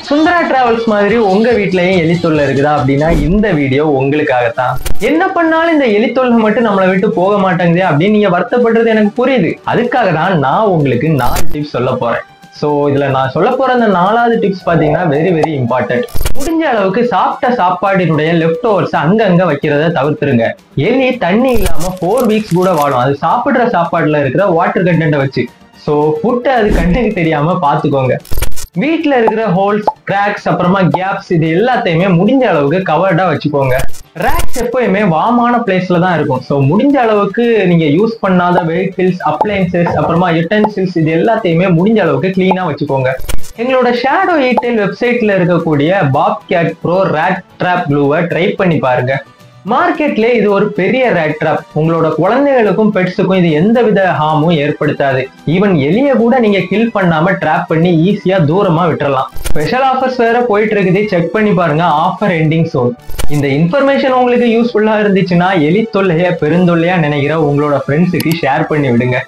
Sundara travels மாதிரி உங்க வீட்லயும் எலித்தொல்லை இருக்குதா அப்படின்னா இந்த வீடியோ உங்களுக்காகத்தான். என்ன பண்ணாலும் இந்த எலித்தொல்லை மட்டும் நம்மளை விட்டு போக மாட்டேங்குது அப்படின்னு நீங்க வருத்தப்படுறது எனக்கு புரியுது. அதுக்காக தான் நான் உங்களுக்கு 4 டிப்ஸ் சொல்ல போறேன். ஸோ இதுல நான் சொல்ல போற அந்த 4வது டிப்ஸ் பாத்தீங்கன்னா வெரி வெரி இம்பார்ட்டன்ட். முடிஞ்ச அளவுக்கு சாப்பிட்ட சாப்பாடினுடைய லெஃப்ட் ஓவர்ஸ் அங்கங்க வைக்கிறத தவிர்த்துருங்க. எலி தண்ணி இல்லாம 4 வீக்ஸ் கூட வாழும், அது சாப்பிடுற சாப்பாடுல இருக்கிற வாட்டர் கண்டென்ட்டை வச்சு. ஸோ ஃபுட்டை அது கண்ணுக்கு தெரியாம பாத்துக்கோங்க. வீட்டுல இருக்கிற ஹோல்ஸ், கிராக்ஸ், அப்புறமா கேப்ஸ் இது எல்லாத்தையுமே முடிஞ்ச அளவுக்கு கவர்டா வச்சுக்கோங்க. ரேக்ஸ் எப்பயுமே வாமான பிளேஸ்ல தான் இருக்கும். ஸோ முடிஞ்ச அளவுக்கு நீங்க யூஸ் பண்ணாத வெஹிக்கிள்ஸ், அப்ளையன்சஸ், அப்புறமா யூட்டென்சில்ஸ் இது எல்லாத்தையுமே முடிஞ்ச அளவுக்கு கிளீனா வச்சுக்கோங்க. எங்களோட ஷேடோ ஈட்டெயில் வெப்சைட்ல இருக்கக்கூடிய பாப்கேட் ப்ரோ ரேட் ட்ராப் க்ளூவை ட்ரை பண்ணி பாருங்க. மார்க்கெட்ல இது ஒரு பெரிய ரேட் ட்ராப். உங்களோட குழந்தைகளுக்கும் பெட்ஸுக்கும் இது எந்தவித ஹார்மும் ஏற்படுத்தாது. ஈவன் எலிய கூட நீங்க கில் பண்ணாம ட்ராப் பண்ணி ஈஸியா தூரமா விட்டுறலாம். ஸ்பெஷல் ஆஃபர்ஸ் வேற போயிட்டு இருக்குது, செக் பண்ணி பாருங்க. Offer ending soon. இந்த இன்ஃபர்மேஷன் உங்களுக்கு யூஸ்ஃபுல்லா இருந்துச்சுன்னா எலி தொல்லையா பெருந்தொல்லையா நினைக்கிற உங்களோட ஃப்ரெண்ட்ஸுக்கு ஷேர் பண்ணி விடுங்க.